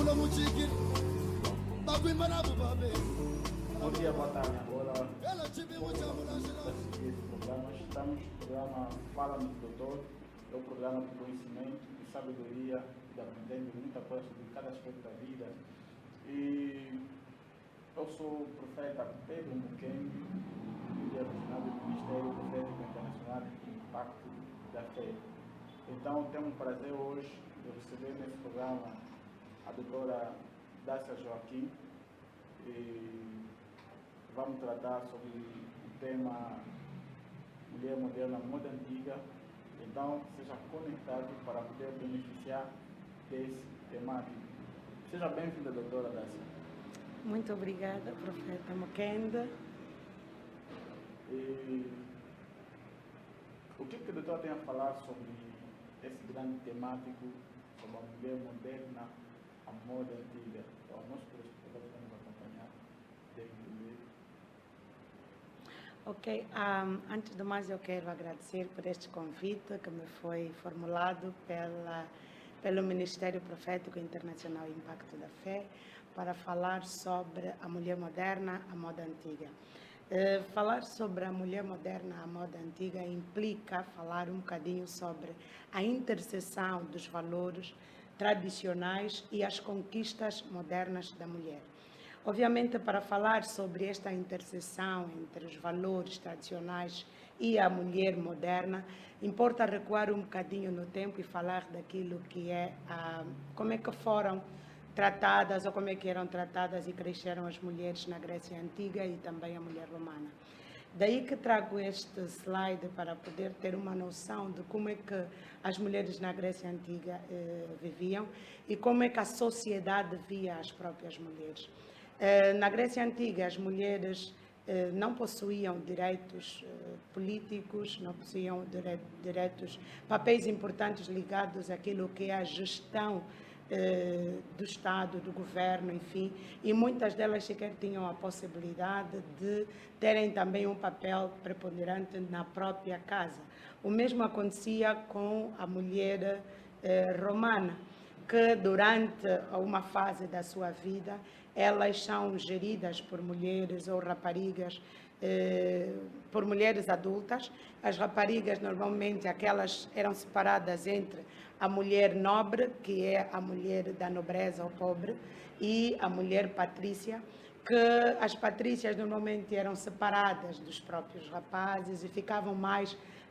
Bom dia, boa tarde. Agora, esse programa, estamos no programa Fala-me Doutor, é um programa de conhecimento, de sabedoria, de aprendendo muita coisa sobre cada aspecto da vida. E eu sou o profeta Pedro Muquembe, líder regional do Ministério Profético Internacional de Impacto da Fé. Então, temos o prazer hoje de receber nesse programa a doutora Dácia Joaquim. E vamos tratar sobre o tema Mulher Moderna, Moda Antiga. Então, seja conectado para poder beneficiar desse temático. Seja bem-vinda, doutora Dácia. Muito obrigada, profeta Muquembe. E o que a doutora tem a falar sobre esse grande temático, sobre a mulher moderna, a moda antiga? Então, nós telespectadores vamos acompanhar desde o primeiro. Ok, antes de mais eu quero agradecer por este convite que me foi formulado pelo Ministério Profético Internacional Impacto da Fé para falar sobre a mulher moderna, a moda antiga. Falar sobre a mulher moderna, a moda antiga, implica falar um bocadinho sobre a interseção dos valores tradicionais e as conquistas modernas da mulher. Obviamente, para falar sobre esta interseção entre os valores tradicionais e a mulher moderna, importa recuar um bocadinho no tempo e falar daquilo que é, como é que foram tratadas ou como é que eram tratadas e cresceram as mulheres na Grécia Antiga e também a mulher romana. Daí que trago este slide para poder ter uma noção de como é que as mulheres na Grécia Antiga viviam e como é que a sociedade via as próprias mulheres. Na Grécia Antiga, as mulheres não possuíam direitos políticos, não possuíam direitos, papéis importantes ligados àquilo que é a gestão do Estado, do governo, enfim, e muitas delas sequer tinham a possibilidade de terem também um papel preponderante na própria casa. O mesmo acontecia com a mulher romana, que durante uma fase da sua vida, elas são geridas por mulheres ou raparigas, por mulheres adultas. As raparigas, normalmente, aquelas eram separadas entre a mulher nobre, que é a mulher da nobreza ou pobre, e a mulher patrícia, que as patrícias normalmente eram separadas dos próprios rapazes e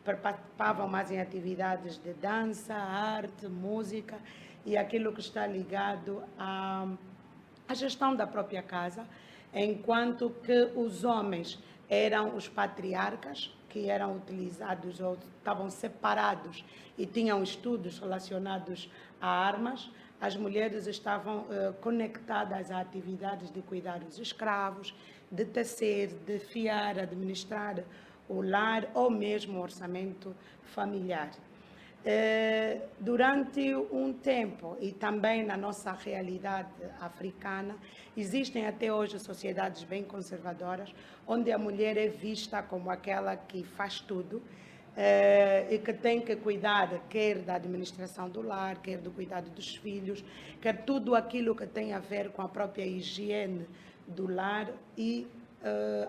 participavam mais em atividades de dança, arte, música e aquilo que está ligado à gestão da própria casa, enquanto que os homens eram os patriarcas, que eram utilizados ou estavam separados e tinham estudos relacionados a armas. As mulheres estavam conectadas a atividades de cuidar dos escravos, de tecer, de fiar, administrar o lar ou mesmo o orçamento familiar. Durante um tempo e também na nossa realidade africana, existem até hoje sociedades bem conservadoras, onde a mulher é vista como aquela que faz tudo e que tem que cuidar quer da administração do lar, quer do cuidado dos filhos, quer tudo aquilo que tem a ver com a própria higiene do lar e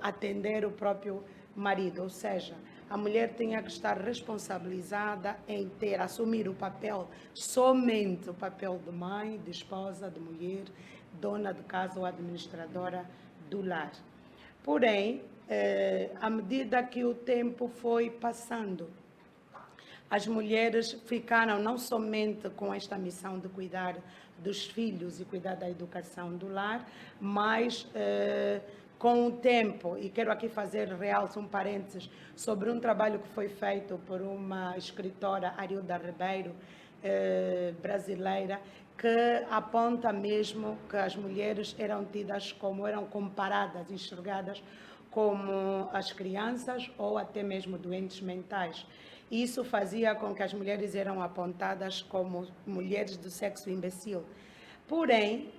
atender o próprio marido, ou seja, a mulher tinha que estar responsabilizada em assumir o papel, somente o papel de mãe, de esposa, de mulher, dona de casa ou administradora do lar. Porém, à medida que o tempo foi passando, as mulheres ficaram não somente com esta missão de cuidar dos filhos e cuidar da educação do lar, mas com o tempo, e quero aqui fazer realce um parênteses sobre um trabalho que foi feito por uma escritora, Arilda Ribeiro, brasileira, que aponta mesmo que as mulheres eram tidas como, eram comparadas, enxergadas como as crianças ou até mesmo doentes mentais. Isso fazia com que as mulheres eram apontadas como mulheres do sexo imbecil. Porém,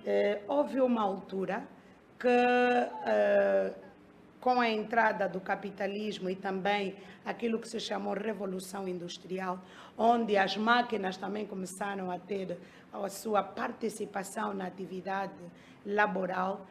houve uma altura que, com a entrada do capitalismo e também aquilo que se chamou Revolução Industrial, onde as máquinas também começaram a ter a sua participação na atividade laboral,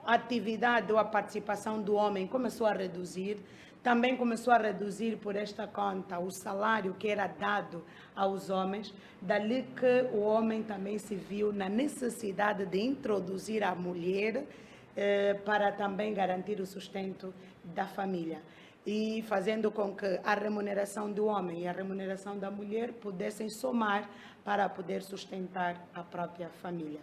a atividade ou a participação do homem começou a reduzir. Também começou a reduzir por esta conta o salário que era dado aos homens, dali que o homem também se viu na necessidade de introduzir a mulher para também garantir o sustento da família, e fazendo com que a remuneração do homem e a remuneração da mulher pudessem somar para poder sustentar a própria família.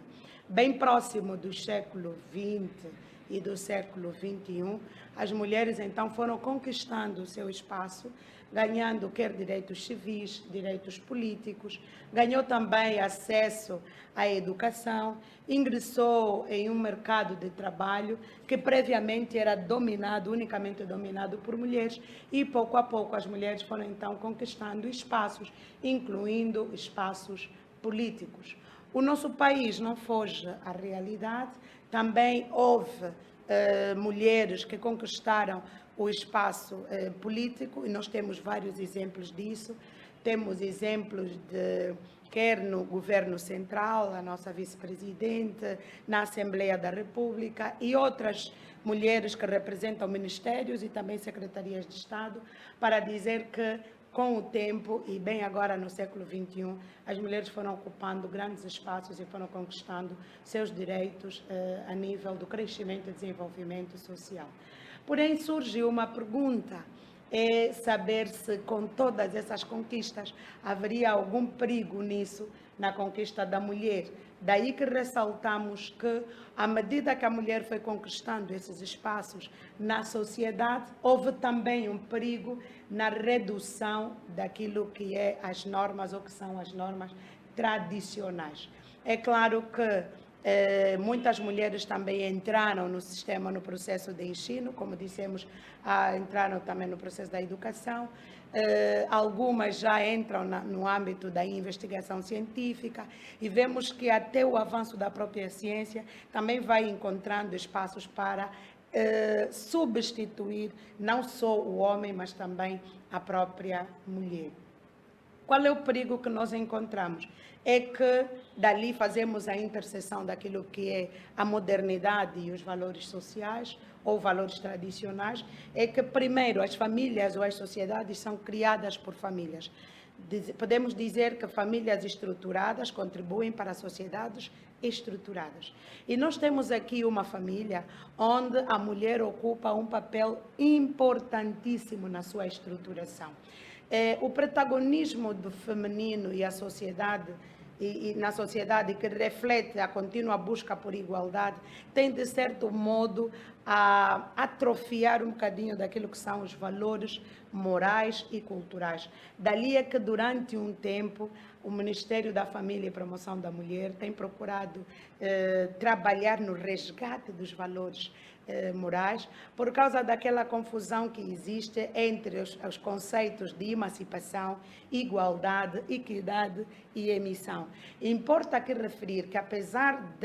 Bem próximo do século XX e do século XXI, as mulheres então foram conquistando o seu espaço, ganhando quer direitos civis, direitos políticos, ganhou também acesso à educação, ingressou em um mercado de trabalho que previamente era unicamente dominado por mulheres, e pouco a pouco as mulheres foram então conquistando espaços, incluindo espaços políticos. O nosso país não foge à realidade, também houve mulheres que conquistaram o espaço político, e nós temos vários exemplos disso. Temos exemplos quer no governo central, a nossa vice-presidente, na Assembleia da República, e outras mulheres que representam ministérios e também secretarias de Estado, para dizer que com o tempo, e bem agora no século XXI, as mulheres foram ocupando grandes espaços e foram conquistando seus direitos a nível do crescimento e desenvolvimento social. Porém, surge uma pergunta, é saber se com todas essas conquistas haveria algum perigo nisso, na conquista da mulher. Daí que ressaltamos que, à medida que a mulher foi conquistando esses espaços na sociedade, houve também um perigo na redução daquilo que é as normas, ou que são as normas tradicionais. É claro que muitas mulheres também entraram no sistema, no processo de ensino, como dissemos, entraram também no processo da educação. Algumas já entram no âmbito da investigação científica, e vemos que até o avanço da própria ciência também vai encontrando espaços para substituir não só o homem, mas também a própria mulher. Qual é o perigo que nós encontramos? É que dali fazemos a interseção daquilo que é a modernidade e os valores sociais, ou valores tradicionais. É que, primeiro, as famílias ou as sociedades são criadas por famílias. Podemos dizer que famílias estruturadas contribuem para sociedades estruturadas. E nós temos aqui uma família onde a mulher ocupa um papel importantíssimo na sua estruturação. O protagonismo do feminino e a sociedade, e na sociedade que reflete a contínua busca por igualdade, tem de certo modo a atrofiar um bocadinho daquilo que são os valores morais e culturais. Dali é que durante um tempo o Ministério da Família e Promoção da Mulher tem procurado trabalhar no resgate dos valores morais, por causa daquela confusão que existe entre os conceitos de emancipação, igualdade, equidade e emissão. Importa aqui referir que, apesar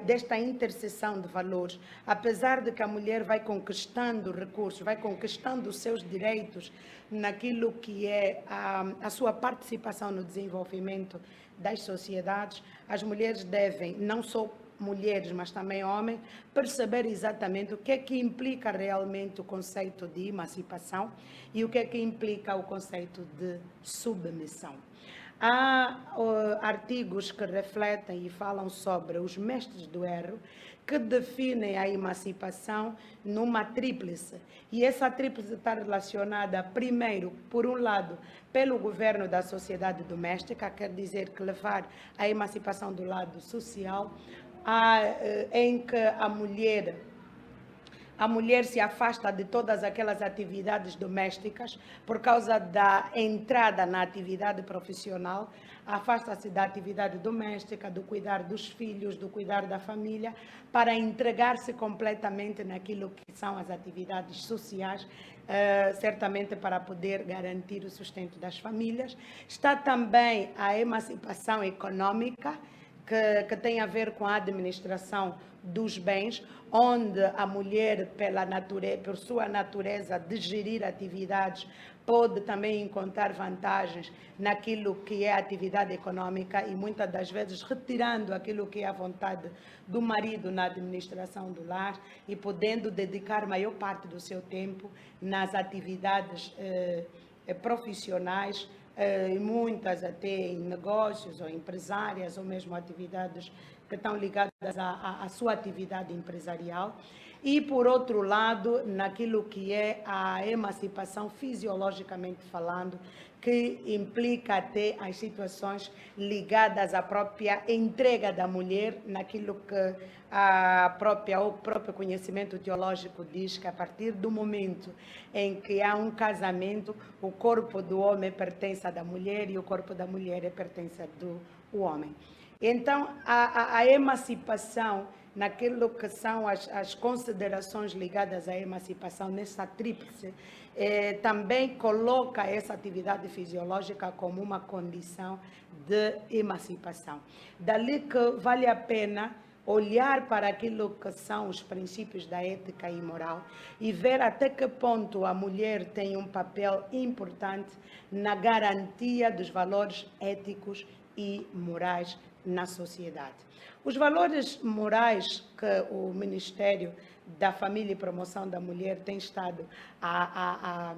desta interseção de valores, apesar de que a mulher vai conquistando recursos, vai conquistando os seus direitos naquilo que é a sua participação no desenvolvimento das sociedades, as mulheres devem, não só mulheres, mas também homens, perceber exatamente o que é que implica realmente o conceito de emancipação e o que é que implica o conceito de submissão. Há artigos que refletem e falam sobre os mestres do erro, que definem a emancipação numa tríplice. E essa tríplice está relacionada, primeiro, por um lado, pelo governo da sociedade doméstica, quer dizer que levar a emancipação do lado social, em que a mulher se afasta de todas aquelas atividades domésticas por causa da entrada na atividade profissional, afasta-se da atividade doméstica, do cuidar dos filhos, do cuidar da família, para entregar-se completamente naquilo que são as atividades sociais, certamente para poder garantir o sustento das famílias. Está também a emancipação econômica, que tem a ver com a administração dos bens, onde a mulher, por sua natureza de gerir atividades, pode também encontrar vantagens naquilo que é a atividade econômica e muitas das vezes retirando aquilo que é a vontade do marido na administração do lar e podendo dedicar maior parte do seu tempo nas atividades profissionais, muitas até em negócios ou empresárias ou mesmo atividades que estão ligadas à sua atividade empresarial. E, por outro lado, naquilo que é a emancipação fisiologicamente falando, que implica até as situações ligadas à própria entrega da mulher, naquilo que o próprio conhecimento teológico diz que a partir do momento em que há um casamento, o corpo do homem pertence à da mulher e o corpo da mulher pertence do homem. Então, a emancipação, naquilo que são as considerações ligadas à emancipação, nessa tríplice, também coloca essa atividade fisiológica como uma condição de emancipação. Dali que vale a pena olhar para aquilo que são os princípios da ética e moral e ver até que ponto a mulher tem um papel importante na garantia dos valores éticos e morais na sociedade. Os valores morais que o Ministério da Família e Promoção da Mulher tem estado a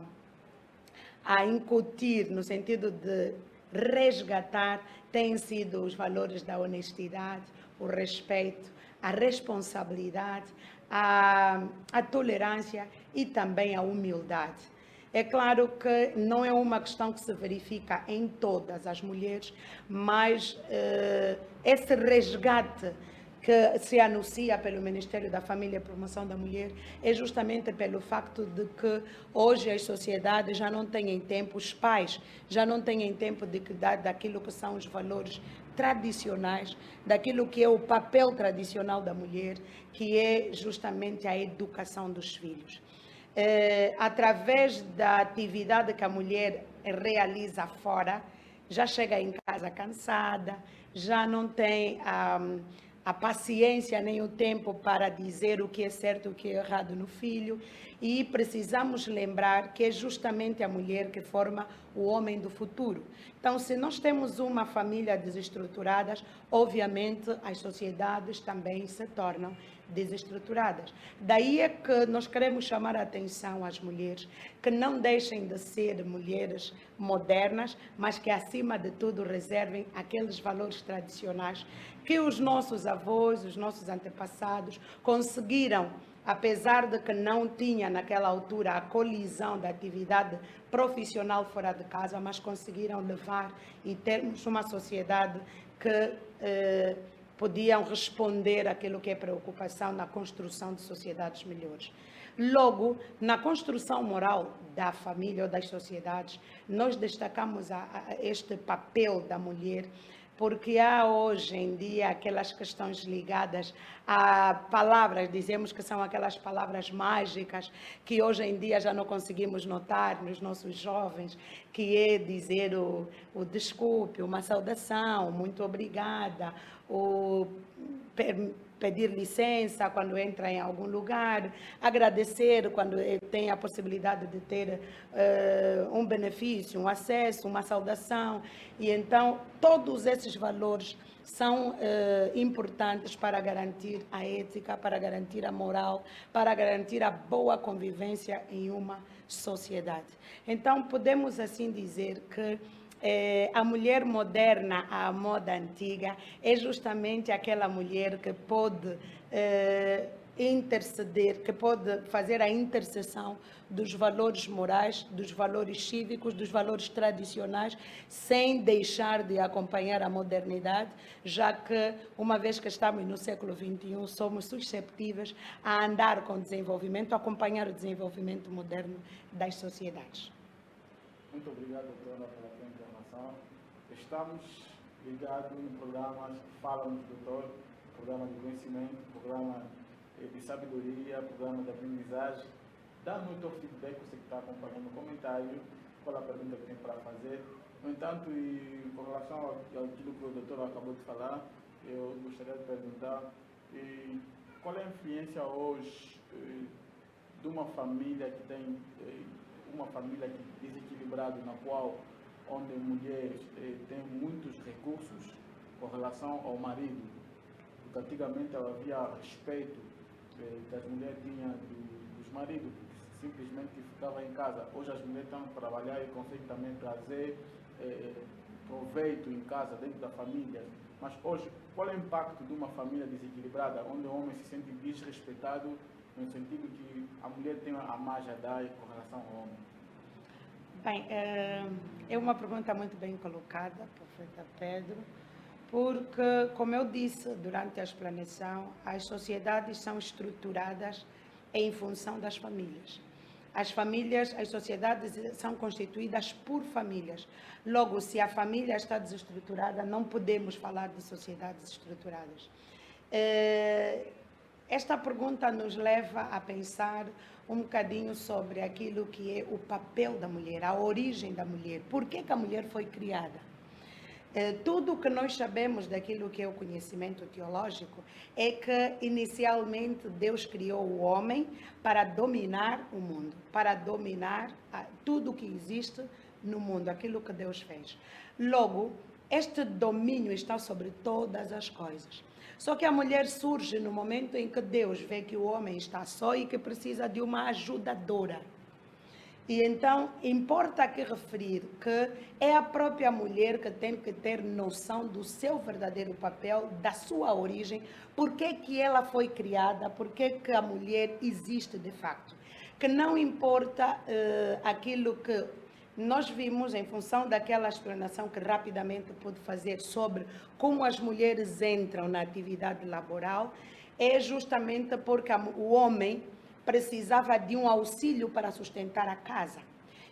incutir, no sentido de resgatar, têm sido os valores da honestidade, o respeito, a responsabilidade, a tolerância e também a humildade. É claro que não é uma questão que se verifica em todas as mulheres, mas esse resgate que se anuncia pelo Ministério da Família e Promoção da Mulher é justamente pelo facto de que hoje as sociedades já não têm tempo, os pais já não têm tempo de cuidar daquilo que são os valores tradicionais, daquilo que é o papel tradicional da mulher, que é justamente a educação dos filhos. Através da atividade que a mulher realiza fora, já chega em casa cansada, já não tem a paciência nem o tempo para dizer o que é certo e o que é errado no filho, e precisamos lembrar que é justamente a mulher que forma o homem do futuro. Então, se nós temos uma família desestruturada, obviamente as sociedades também se tornam desestruturadas. Daí é que nós queremos chamar a atenção às mulheres que não deixem de ser mulheres modernas, mas que acima de tudo reservem aqueles valores tradicionais que os nossos avós, os nossos antepassados conseguiram, apesar de que não tinha naquela altura a colisão da atividade profissional fora de casa, mas conseguiram levar e termos uma sociedade que podiam responder àquilo que é preocupação na construção de sociedades melhores. Logo, na construção moral da família ou das sociedades, nós destacamos este papel da mulher, porque há hoje em dia aquelas questões ligadas a palavras, dizemos que são aquelas palavras mágicas que hoje em dia já não conseguimos notar nos nossos jovens, que é dizer o desculpe, uma saudação, muito obrigada, o pedir licença quando entra em algum lugar, agradecer quando tem a possibilidade de ter um benefício, um acesso, uma saudação. E então, todos esses valores são importantes para garantir a ética, para garantir a moral, para garantir a boa convivência em uma sociedade. Então, podemos assim dizer que a mulher moderna à moda antiga é justamente aquela mulher que pode interceder, que pode fazer a interseção dos valores morais, dos valores cívicos, dos valores tradicionais, sem deixar de acompanhar a modernidade, já que, uma vez que estamos no século XXI, somos susceptíveis a andar com o desenvolvimento, a acompanhar o desenvolvimento moderno das sociedades. Muito obrigado, doutora, pela sua informação. Estamos ligados em programas que falam do doutor, programa de conhecimento, programa de sabedoria, programa de aprendizagem. Dá-nos o teu feedback, você que está acompanhando o comentário, qual a pergunta que tem para fazer. No entanto, e com relação àquilo que o doutor acabou de falar, eu gostaria de perguntar qual é a influência hoje de uma família que tem uma família desequilibrada, na qual onde mulheres têm muitos recursos com relação ao marido. Porque antigamente havia respeito que as mulheres tinham dos maridos, que simplesmente ficavam em casa. Hoje as mulheres estão a trabalhar e conseguem também trazer proveito em casa, dentro da família. Mas hoje, qual é o impacto de uma família desequilibrada, onde o homem se sente desrespeitado, no sentido que a mulher tem a mais a dar com relação ao homem? Bem, é uma pergunta muito bem colocada, profeta Pedro, porque, como eu disse durante a explanação, as sociedades são estruturadas em função das famílias. As sociedades são constituídas por famílias. Logo, se a família está desestruturada, não podemos falar de sociedades estruturadas. Esta pergunta nos leva a pensar um bocadinho sobre aquilo que é o papel da mulher, a origem da mulher, por que a mulher foi criada. Tudo o que nós sabemos daquilo que é o conhecimento teológico é que inicialmente Deus criou o homem para dominar o mundo, para dominar tudo o que existe no mundo, aquilo que Deus fez. Logo, este domínio está sobre todas as coisas. Só que a mulher surge no momento em que Deus vê que o homem está só e que precisa de uma ajudadora. E então, importa aqui referir que é a própria mulher que tem que ter noção do seu verdadeiro papel, da sua origem, por que ela foi criada, por que a mulher existe de facto. Que não importa aquilo que nós vimos em função daquela explanação que rapidamente pude fazer sobre como as mulheres entram na atividade laboral, é justamente porque o homem precisava de um auxílio para sustentar a casa.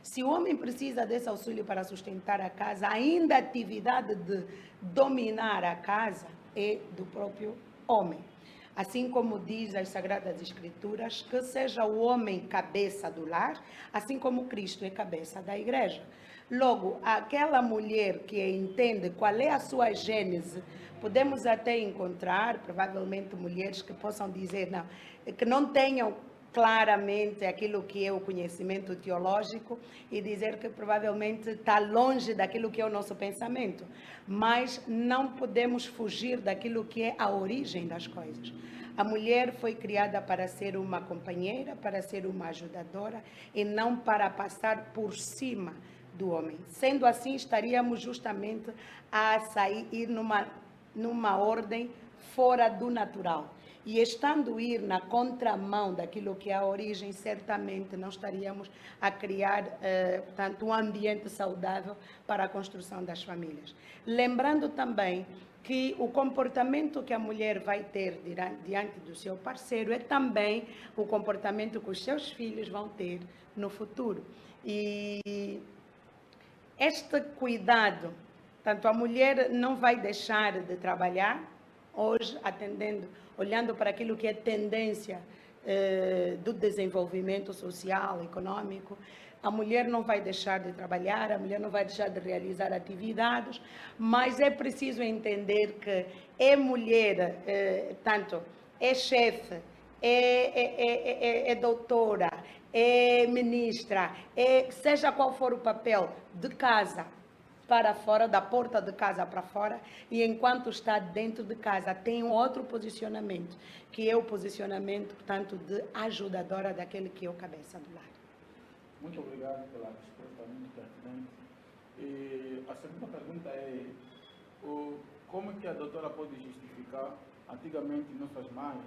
Se o homem precisa desse auxílio para sustentar a casa, ainda a atividade de dominar a casa é do próprio homem. Assim como diz as Sagradas Escrituras, que seja o homem cabeça do lar, assim como Cristo é cabeça da igreja. Logo, aquela mulher que entende qual é a sua gênese, podemos até encontrar, provavelmente, mulheres que possam dizer, não, que não tenham claramente aquilo que é o conhecimento teológico e dizer que provavelmente está longe daquilo que é o nosso pensamento, mas não podemos fugir daquilo que é a origem das coisas. A mulher foi criada para ser uma companheira, para ser uma ajudadora e não para passar por cima do homem. Sendo assim, estaríamos justamente a sair numa ordem fora do natural. E estando ir na contramão daquilo que é a origem, certamente não estaríamos a criar, portanto, um ambiente saudável para a construção das famílias. Lembrando também que o comportamento que a mulher vai ter diante do seu parceiro é também o comportamento que os seus filhos vão ter no futuro. E este cuidado, tanto a mulher não vai deixar de trabalhar, hoje olhando para aquilo que é tendência do desenvolvimento social, econômico, a mulher não vai deixar de trabalhar, a mulher não vai deixar de realizar atividades, mas é preciso entender que é mulher, tanto é chefe, é doutora, é ministra, seja qual for o papel de casa para fora, da porta de casa para fora, e enquanto está dentro de casa tem um outro posicionamento, que é o posicionamento, portanto, de ajudadora daquele que é o cabeça do lar. Muito obrigado pela resposta, muito pertinente. E a segunda pergunta é, como que a doutora pode justificar, antigamente nossas mães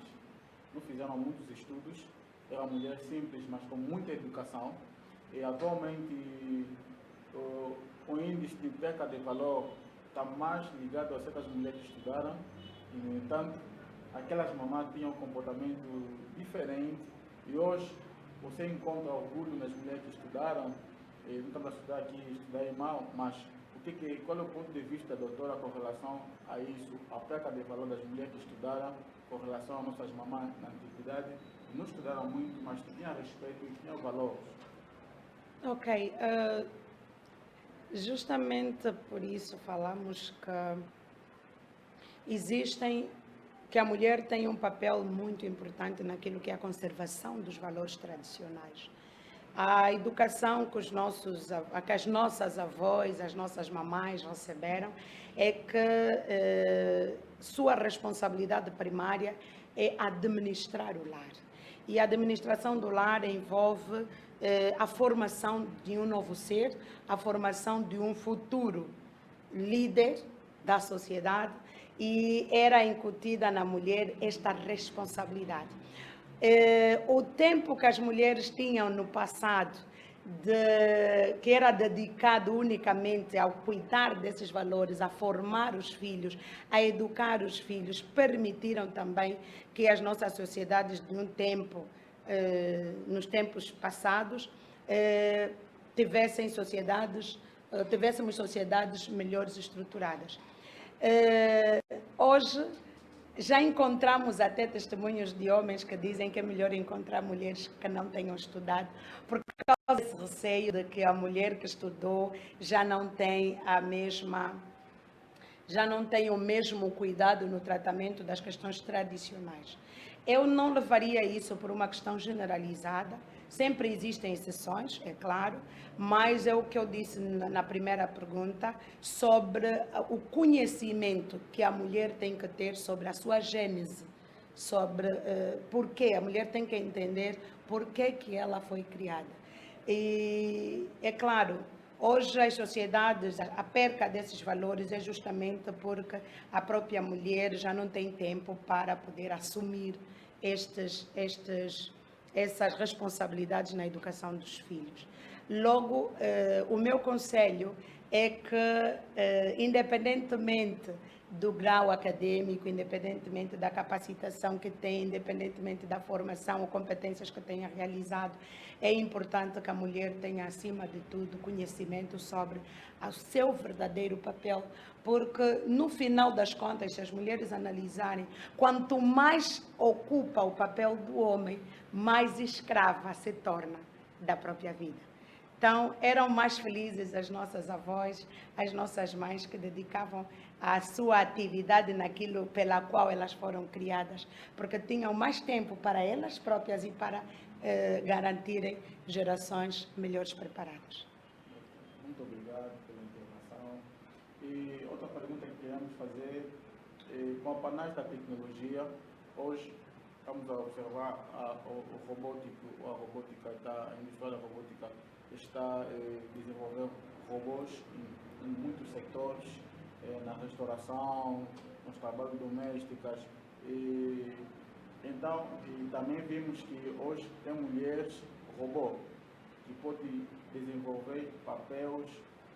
não fizeram muitos estudos, era mulher simples, mas com muita educação, e atualmente o índice de perca de valor está mais ligado a certas mulheres que estudaram, e, no entanto, aquelas mamães tinham um comportamento diferente, e hoje você encontra orgulho nas mulheres que estudaram, não estamos a estudar aqui, estudar mal, mas qual é o ponto de vista da doutora com relação a isso, a perca de valor das mulheres que estudaram, com relação às nossas mamães na antiguidade, que não estudaram muito, mas tinham respeito e tinham valor? Ok. Justamente por isso falamos que que a mulher tem um papel muito importante naquilo que é a conservação dos valores tradicionais. A educação que as nossas avós, as nossas mamães receberam é que sua responsabilidade primária é administrar o lar. E a administração do lar envolve a formação de um novo ser, a formação de um futuro líder da sociedade, e era incutida na mulher esta responsabilidade. O tempo que as mulheres tinham no passado, que era dedicado unicamente ao cuidar desses valores, a formar os filhos, a educar os filhos, permitiram também que as nossas sociedades de um tempo, nos tempos passados, tivéssemos sociedades melhores estruturadas. Hoje já encontramos até testemunhos de homens que dizem que é melhor encontrar mulheres que não tenham estudado, por causa desse receio de que a mulher que estudou já não tem o mesmo cuidado no tratamento das questões tradicionais. Eu não levaria isso por uma questão generalizada. Sempre existem exceções, é claro, mas é o que eu disse na primeira pergunta sobre o conhecimento que a mulher tem que ter sobre a sua gênese, sobre porquê. A mulher tem que entender porquê que ela foi criada. E, é claro, hoje as sociedades, a perca desses valores é justamente porque a própria mulher já não tem tempo para poder assumir essas responsabilidades na educação dos filhos. Logo, o meu conselho é que, independentemente do grau acadêmico, independentemente da capacitação que tem, independentemente da formação ou competências que tenha realizado, é importante que a mulher tenha, acima de tudo, conhecimento sobre o seu verdadeiro papel, porque, no final das contas, se as mulheres analisarem, quanto mais ocupa o papel do homem, mais escrava se torna da própria vida. Então, eram mais felizes as nossas avós, as nossas mães, que dedicavam a sua atividade naquilo pela qual elas foram criadas, porque tinham mais tempo para elas próprias e para garantirem gerações melhores preparadas. Muito obrigado pela informação. E outra pergunta que queremos fazer, com a panagem da tecnologia, hoje estamos a observar a indústria da robótica está desenvolvendo robôs em muitos setores, na restauração, nos trabalhos domésticos. Então, também vimos que hoje tem mulheres robô que podem desenvolver papéis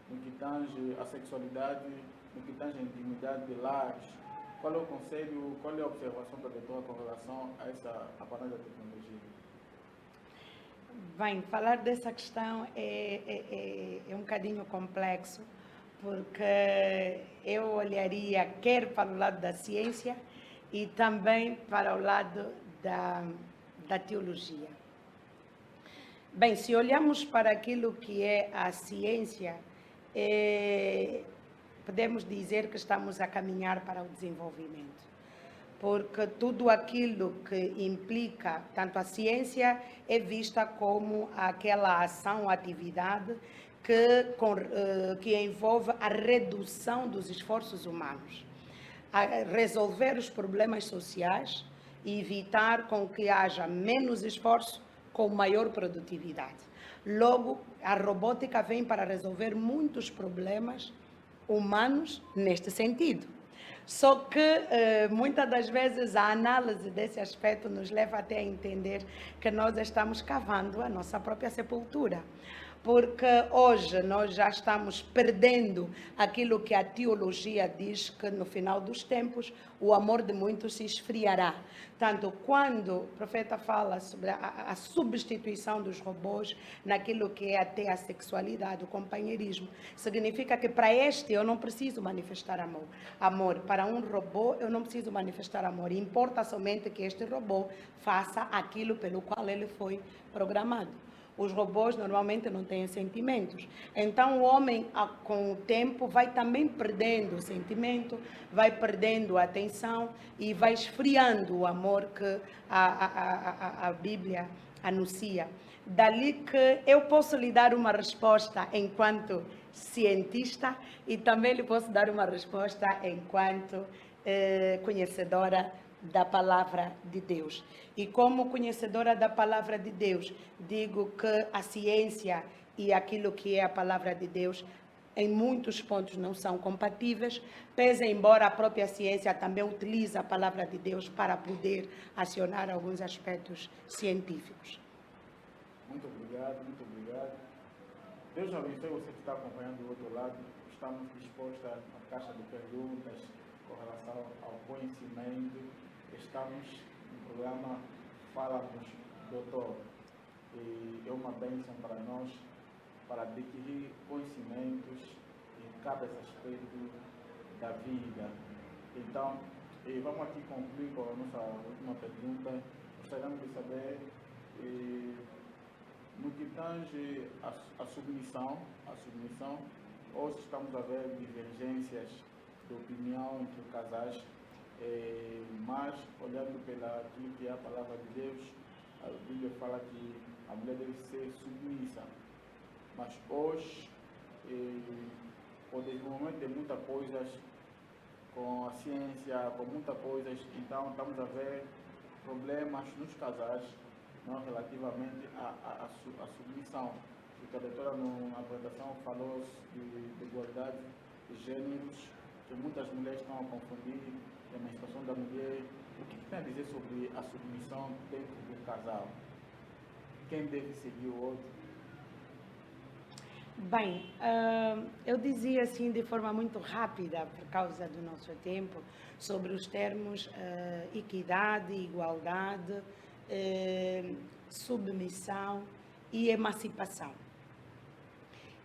no que tange a sexualidade, no que tange a intimidade de lares. Qual é o conselho, qual é a observação da doutora com relação a essa apanagem da tecnologia? Bem, falar dessa questão é um bocadinho complexo, porque eu olharia quer para o lado da ciência e também para o lado da teologia. Bem, se olhamos para aquilo que é a ciência, podemos dizer que estamos a caminhar para o desenvolvimento, porque tudo aquilo que implica, tanto a ciência é vista como aquela ação, atividade que envolve a redução dos esforços humanos, a resolver os problemas sociais e evitar com que haja menos esforço com maior produtividade. Logo, a robótica vem para resolver muitos problemas humanos neste sentido. Só que muitas das vezes a análise desse aspecto nos leva até a entender que nós estamos cavando a nossa própria sepultura. Porque hoje nós já estamos perdendo aquilo que a teologia diz, que no final dos tempos o amor de muitos se esfriará. Tanto quando o profeta fala sobre a substituição dos robôs naquilo que é até a sexualidade, o companheirismo, significa que para este eu não preciso manifestar amor. Para um robô eu não preciso manifestar amor. Importa somente que este robô faça aquilo pelo qual ele foi programado. Os robôs normalmente não têm sentimentos. Então o homem, com o tempo, vai também perdendo o sentimento, vai perdendo a atenção e vai esfriando o amor que a Bíblia anuncia. Dali que eu posso lhe dar uma resposta enquanto cientista e também lhe posso dar uma resposta enquanto conhecedora da palavra de Deus. E como conhecedora da palavra de Deus, digo que a ciência e aquilo que é a palavra de Deus, em muitos pontos não são compatíveis, pese embora a própria ciência também utilize a palavra de Deus para poder acionar alguns aspectos científicos. Muito obrigado, muito obrigado. Deus abençoe você que está acompanhando do outro lado. Estamos dispostos à caixa de perguntas com relação ao conhecimento. Estamos no programa Fala-nos, Doutor. E é uma bênção para nós, para adquirir conhecimentos em cada aspecto da vida. Então, vamos aqui concluir com a nossa última pergunta. Gostaríamos de saber, no que tange a submissão, ou se estamos a ver divergências de opinião entre os casais, mas olhando pela aquilo que é a palavra de Deus, a Bíblia fala que a mulher deve ser submissa. Mas hoje, o desenvolvimento de muitas coisas, com a ciência, com muitas coisas, então estamos a ver problemas nos casais, não, relativamente à submissão. Porque a doutora, na apresentação, falou de igualdade de gêneros, que muitas mulheres estão a confundir a emancipação da mulher. O que tem a dizer sobre a submissão dentro do casal? Quem deve seguir o outro? Bem, eu dizia assim de forma muito rápida, por causa do nosso tempo, sobre os termos equidade, igualdade, submissão e emancipação.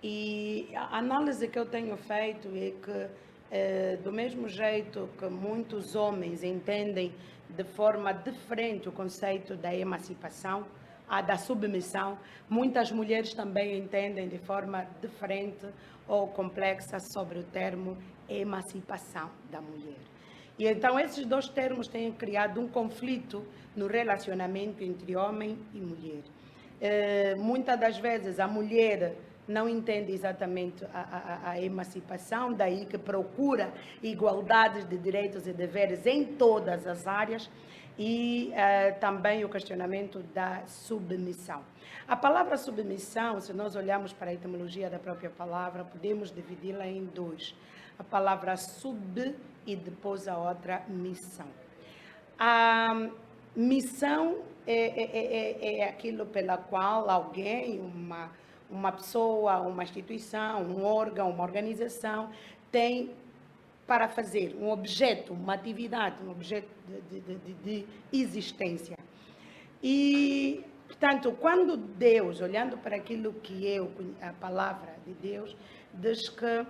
E a análise que eu tenho feito é que, do mesmo jeito que muitos homens entendem de forma diferente o conceito da emancipação, a da submissão, muitas mulheres também entendem de forma diferente ou complexa sobre o termo emancipação da mulher. E então esses dois termos têm criado um conflito no relacionamento entre homem e mulher. Muitas das vezes a mulher não entende exatamente a emancipação, daí que procura igualdade de direitos e deveres em todas as áreas, e também o questionamento da submissão. A palavra submissão, se nós olharmos para a etimologia da própria palavra, podemos dividi-la em dois. A palavra sub e depois a outra missão. A missão é aquilo pela qual alguém, uma pessoa, uma instituição, um órgão, uma organização tem para fazer um objeto, uma atividade, um objeto de existência. E, portanto, quando Deus, olhando para aquilo que é a palavra de Deus, diz que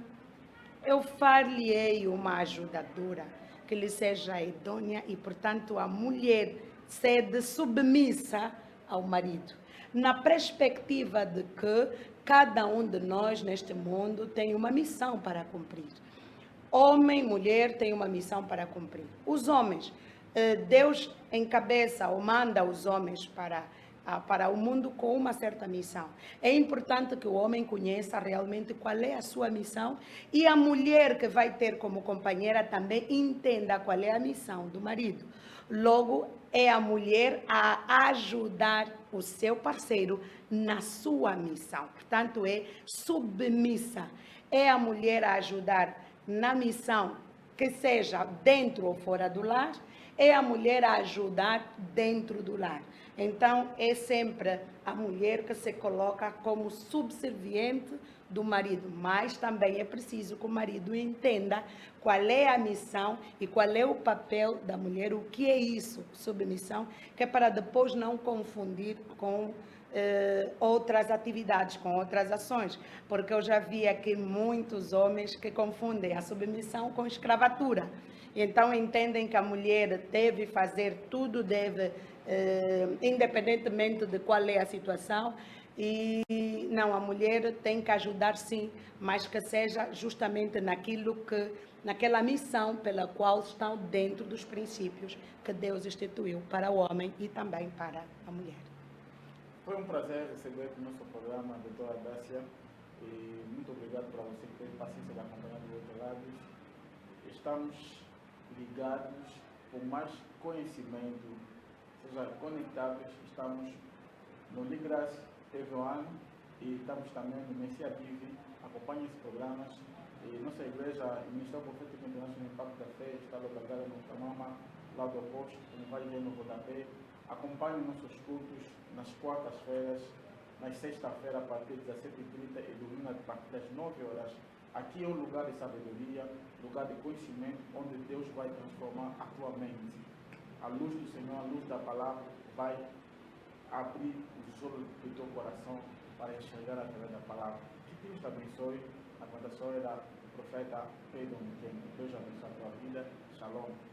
eu far-lhe-ei uma ajudadora, que lhe seja idônea e, portanto, a mulher sede submissa ao marido. Na perspectiva de que cada um de nós neste mundo tem uma missão para cumprir. Homem, mulher tem uma missão para cumprir. Os homens, Deus encabeça ou manda os homens para o mundo com uma certa missão. É importante que o homem conheça realmente qual é a sua missão e a mulher que vai ter como companheira também entenda qual é a missão do marido. Logo, é a mulher a ajudar o seu parceiro na sua missão. Portanto, é submissa. É a mulher a ajudar na missão, que seja dentro ou fora do lar, é a mulher a ajudar dentro do lar. Então, é sempre a mulher que se coloca como subserviente do marido, mas também é preciso que o marido entenda qual é a missão e qual é o papel da mulher, o que é isso, submissão, que é para depois não confundir com outras atividades, com outras ações, porque eu já vi aqui muitos homens que confundem a submissão com escravatura. Então entendem que a mulher deve fazer tudo, deve, independentemente de qual é a situação, E não, a mulher tem que ajudar sim, mas que seja justamente naquela missão pela qual estão dentro dos princípios que Deus instituiu para o homem e também para a mulher. Foi um prazer receber no nosso programa a doutora Dácia e muito obrigado para você que teve paciência de acompanhar os outros lados. Estamos ligados com mais conhecimento, ou seja, conectados. Estamos no Ligras teve um ano e estamos também no Messia TV. Acompanhe esses programas. E nossa igreja, o Ministério Profético Internacional Impacto da Fé, está localizada no Tamama, lado oposto, como vai ver no rodapé. Acompanhe nossos cultos nas quartas-feiras, nas sexta-feiras a partir das 17h30 e domingo a partir das 9 horas. Aqui é um lugar de sabedoria, lugar de conhecimento, onde Deus vai transformar a tua mente. A luz do Senhor, a luz da palavra vai abrir os olhos do teu coração para enxergar através da palavra. Que Deus te abençoe. A contação era do profeta Pedro Muquem. Deus abençoe a tua vida. Shalom.